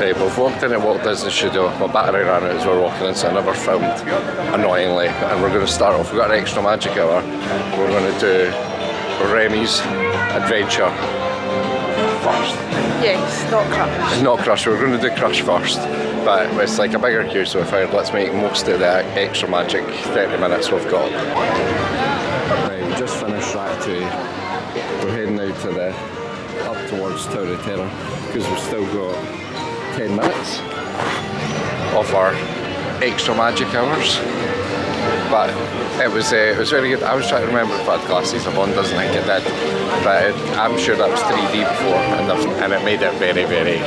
Right, we've walked in at Walt Disney Studios, my battery ran out as we were walking in, so I never filmed, annoyingly, and we're going to start off. We've got an extra magic hour. We're going to do Remy's Adventure first. Yes, not Crush. Not Crush, we're going to do Crush first, but it's like a bigger queue, so we figured let's make most of the extra magic 30 minutes we've got. Right, we just finished Ratatouille. We're heading out to up towards Tower of Terror, because we've still got 10 minutes of our extra magic hours. But it was very good. I was trying to remember if I had glasses. One doesn't think it did, but I'm sure that was 3D before, and it made it very, very,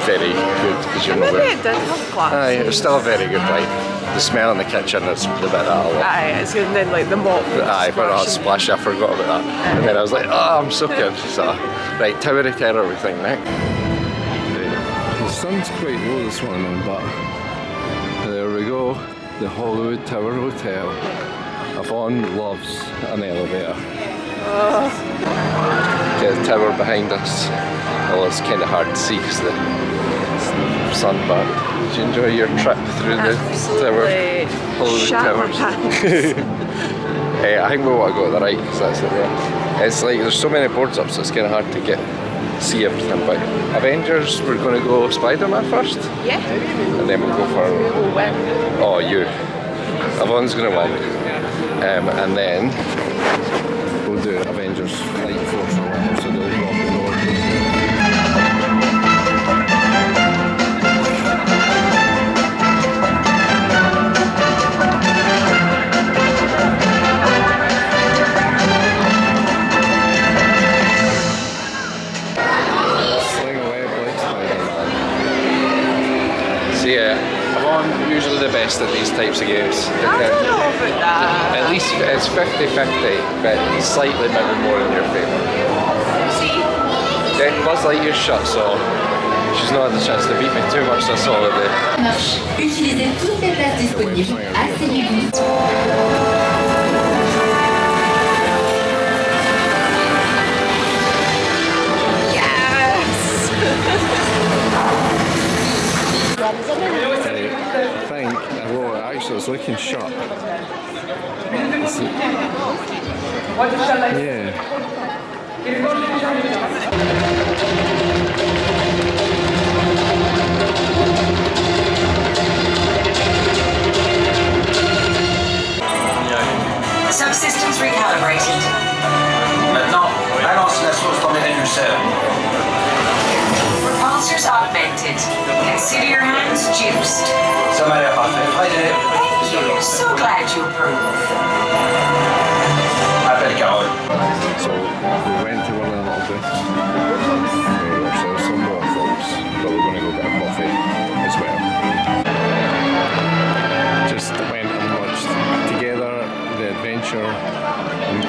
very good. Because maybe it did have glasses. Aye, it was still a very good ride. The smell in the kitchen is the bit that I love. Aye, it's good, and then like the mop. Aye, but that splash, I forgot about that. And then I was like, oh, I'm so good. So, right, Tower of Terror we think, Nick. The sun's quite low this morning, but there we go. The Hollywood Tower Hotel. Yvonne loves an elevator. Get the tower behind us. Well, it's kind of hard to see because the sun, but did you enjoy your trip through the tower? Hollywood Tower? I think we want to go to the right because that's the way. It's like there's so many boards up, so it's kind of hard to see everything. But Avengers, we're going to go Spider-Man first. Yeah. And then we'll go for. Who will win? Oh, you. Yvonne's going to win. And then we'll do Avengers Flight Force or whatever, so they'll rock and roll. Usually the best at these types of games. I don't know about that. At least it's 50-50, but slightly maybe more in your favour. See? Buzz Lightyear's shut, so she's not had the chance to beat me too much this holiday. Utilisez toutes les places disponibles, asseyez-vous. Actually, it's looking sharp. Yeah. Subsystems recalibrated. Maintenant, balance la sauce dans les réducteurs. Repulsors augmented. Consider your hands juiced. Ça m'a l'air parfait. Friday. Thank you. So glad you approve. Appelle Carole. So we went to one of the little bits. We were ourselves some more folks, but we're going to go get a coffee as well. Just went and watched together the adventure,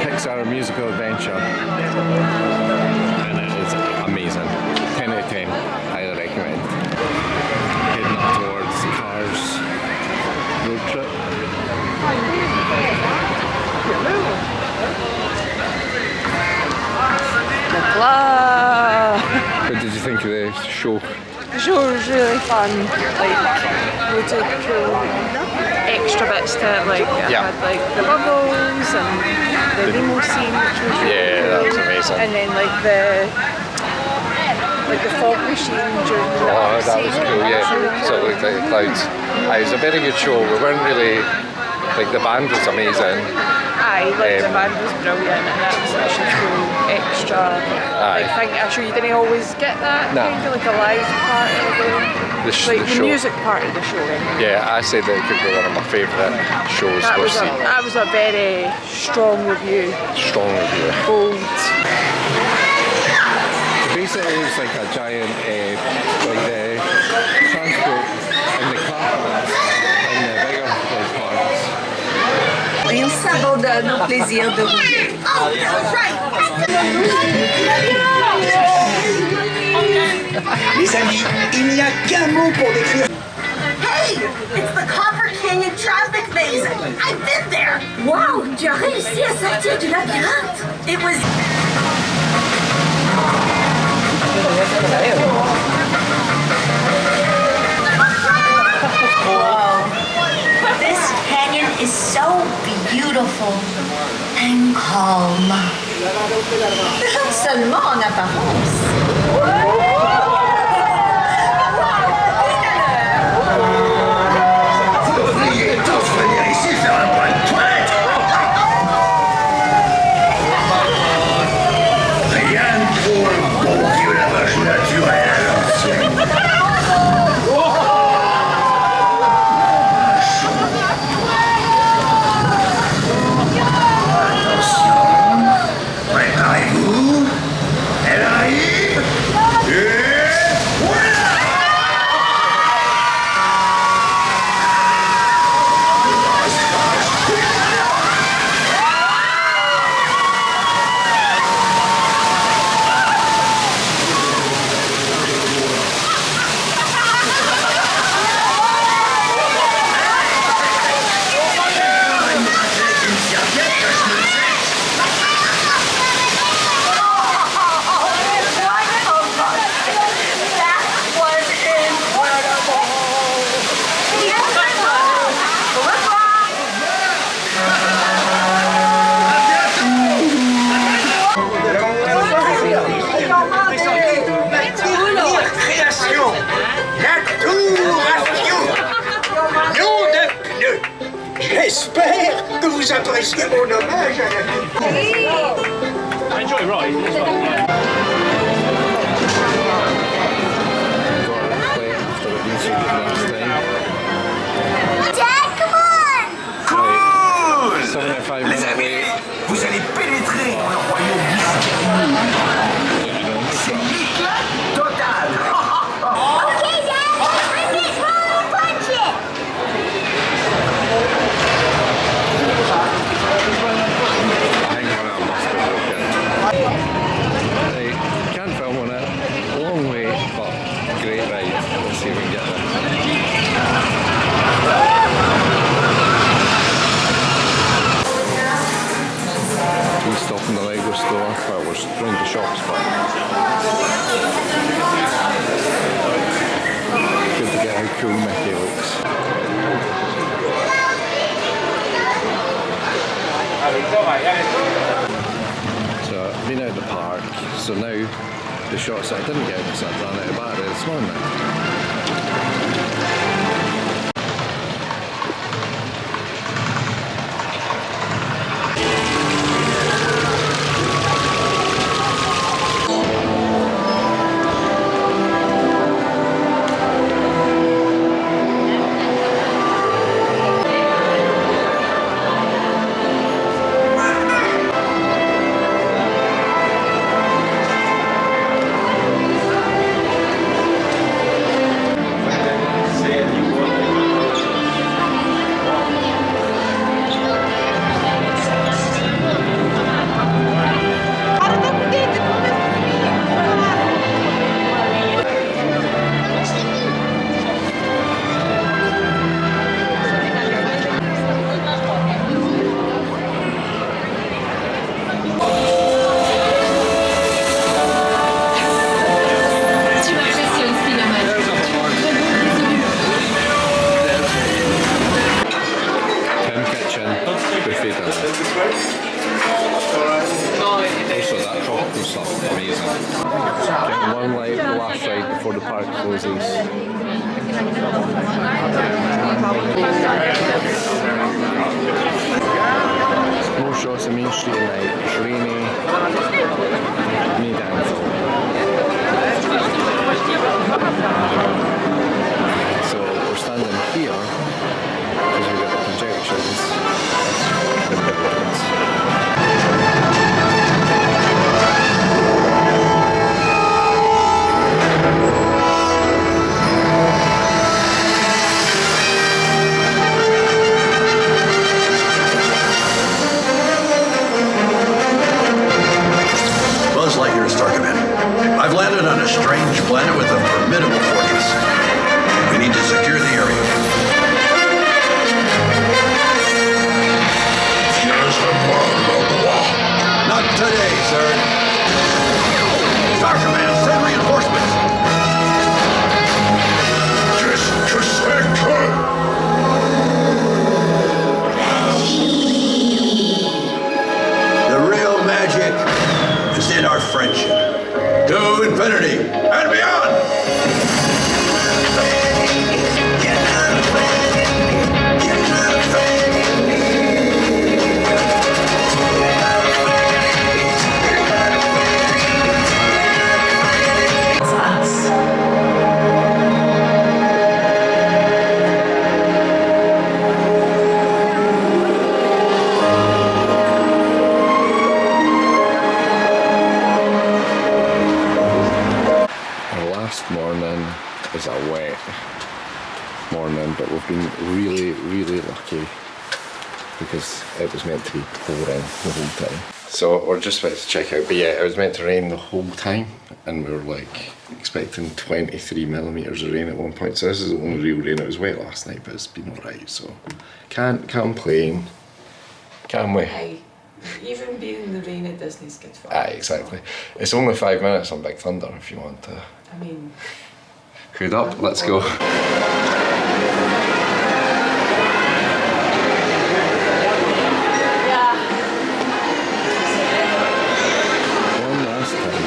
Pixar musical adventure, and it is amazing. 10 out of 10, highly recommend. Heading up towards Cars road trip. What did you think of the show? The show was really fun, like loads of cool extra bits to it, like it had like the bubbles and the Nemo scene, which was really that was amazing. And then like the fog machine during the night that was cool, yeah. So it looked like the clouds. It was a very good show. We weren't really, like the band was amazing. Aye, like the band was brilliant, and that was such a cool extra thing. I'm sure you didn't always get that kind of like a live part of the show. Music part of the show. Yeah, I said that it could be one of my favourite shows. That was a very strong review. Strong review. Bold. Basically, it's like a giant, like the transport and the carpets and the bigger parts. On s'abandonne au plaisir de rouler. Les amis, il n'y a qu'un mot pour décrire. Hey, it's the Copper Canyon traffic maze. I've been there. Wow, tu as réussi à sortir du labyrinthe. It was. is so beautiful and calm. Seulement en apparence. Vous devriez tous venir ici faire un point de toilette. Rien de trop un bon vieux lavage naturel à l'ancienne. Préparez-vous, elle arrive, et voilà! J'espère que vous appréciez mon hommage à la vie. Enjoy ride as well. Dad, come on! Cool! Les amis, vous allez pénétrer dans le royaume mystérieux. C'est l'éclat total. Okay, Dad, I'm it. Roll and punch it. Right, can't film on it. Long way, but great ride. Let's see if we can get there. We stopped in the Lego store. Well, we're going to shops, but good to get how cool Mickey looks. So I've been out the park, so now the shots that I didn't get because I ran out of battery this morning. Before the park closes. More shots of Main Street at night. It's rainy. Me downfall. So we're standing here because we've got the projections. I've landed on a strange planet with a formidable fortress. We need to secure the area. Not today, sir. Star Command, send reinforcements. to infinity and beyond! Morning is a wet morning, but we've been really lucky because it was meant to be pouring the whole time. So we're just about to check out, but yeah, it was meant to rain the whole time and we were like expecting 23 millimeters of rain at one point, so this is the only real rain. It was wet last night, but it's been alright, so can't complain, can we? Aye. Even being in the rain at Disney's good fun. Aye, exactly. It's only 5 minutes on Big Thunder if you want to. I mean, hood up, let's go. One last time.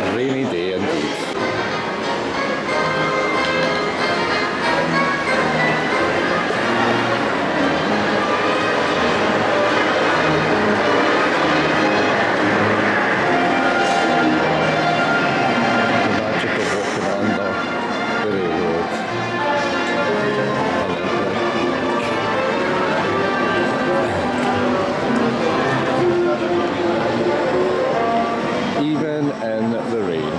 A rainy day indeed. Even in the rain.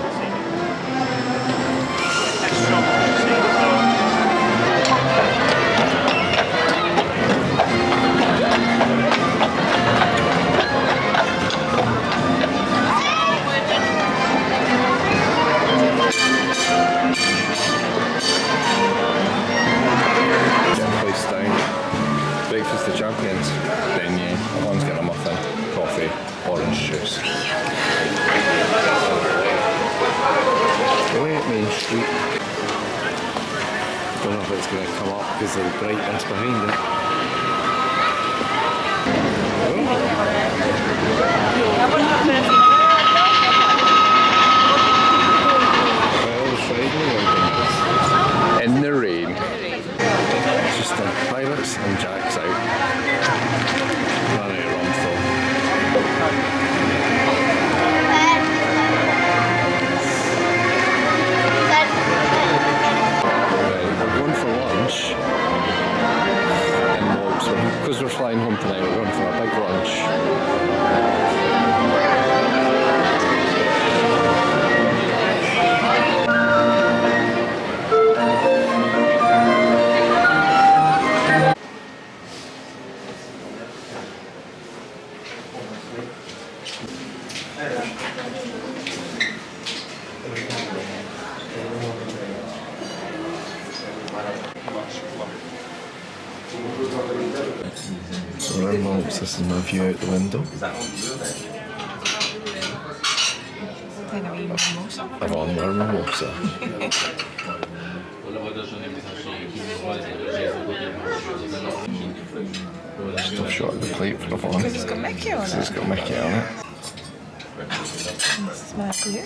Place down. Breakfast of Champions venue. Everyone's getting a muffin, coffee, orange juice. Away at Main Street. Don't know if it's going to come up because of the brightness behind it. Well, in the rain. Just the pilots and Jack's out. Ran out of rum though. We're going for lunch in Mogs. Because we're flying home tonight, we're going for a big lunch. So we're in Mogs, this is my view out the window. I've on we're mimosa. Stuff shot at the plate for Yvonne. because it's got Mickey on it. It's got Mickey on it. This is my view.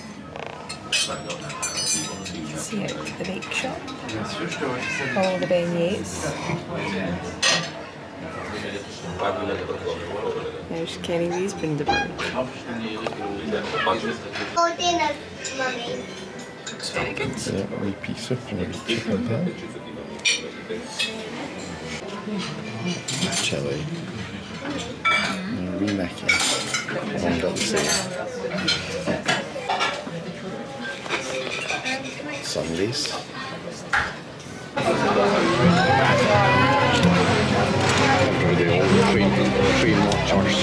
See it, the bake shop. All the beignets. There's Kenny V's Bundaberg. Oh, dinner, Mummy. Looks very good. Yeah, a wee pizza from a chicken pan. Chili. And a wee Mickey. All got the same. Sundays. Everybody, all the train watchers.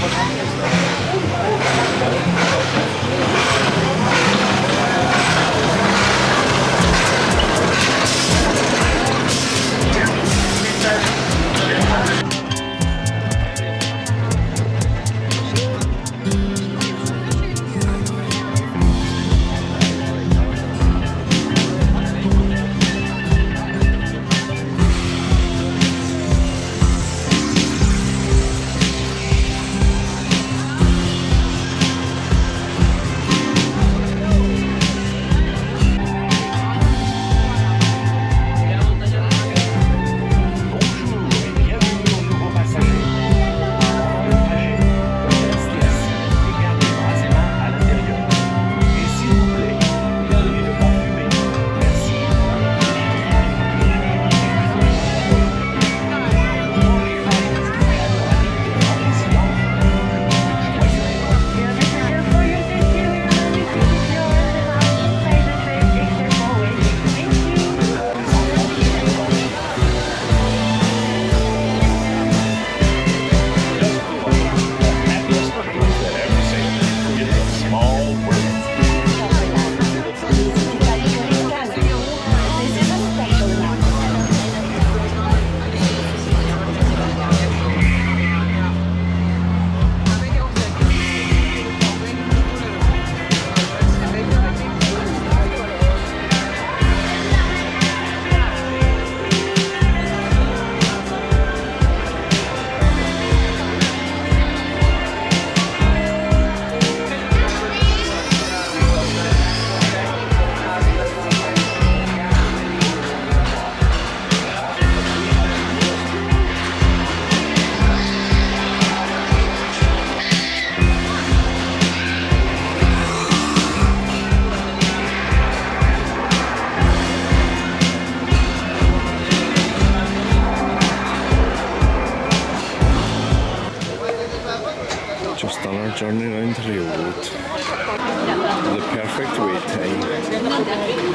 the perfect wait time.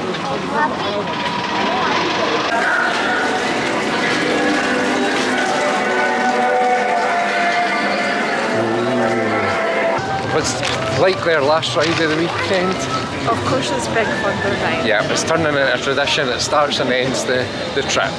What's like their last ride of the weekend? Of course it's Big Thunder Night. Yeah, it's turning into a tradition. It starts and ends the trip.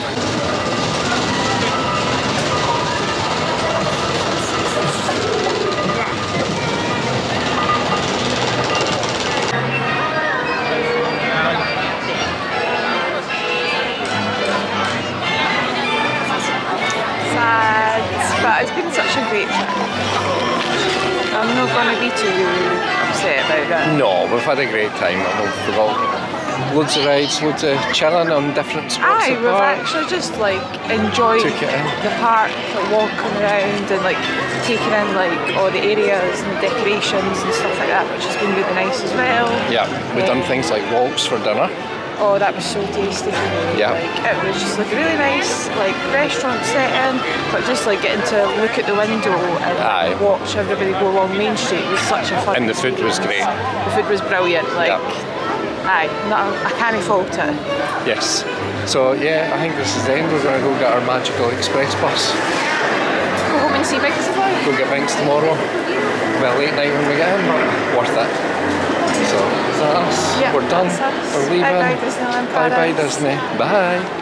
Sad, but it's been such a great trip. I'm not going to be too upset about it. No, we've had a great time. We've got loads of rides, loads of chilling on different spots. Aye, we've actually just like enjoyed Took it in. the park, like walking around and like taking in like all the areas and the decorations and stuff like that, which has been really nice as well. Yeah, we've done things like walks for dinner. Oh, that was so tasty. Yeah. Like, it was just like a really nice like restaurant setting, but just like getting to look at the window and Aye. watch everybody go along Main Street was such a fun. And the food was great. The food was brilliant. Like, aye, I can't fault it. Yes. So yeah, I think this is the end. We're going to go get our magical express bus. Go home and see Biggs tomorrow. Go get Binks tomorrow. Well, late night when we get in, but worth it. So, is that us? Yep, We're done. that's us. We're leaving. Bye bye Disneyland Paris. Bye bye Disney. Bye.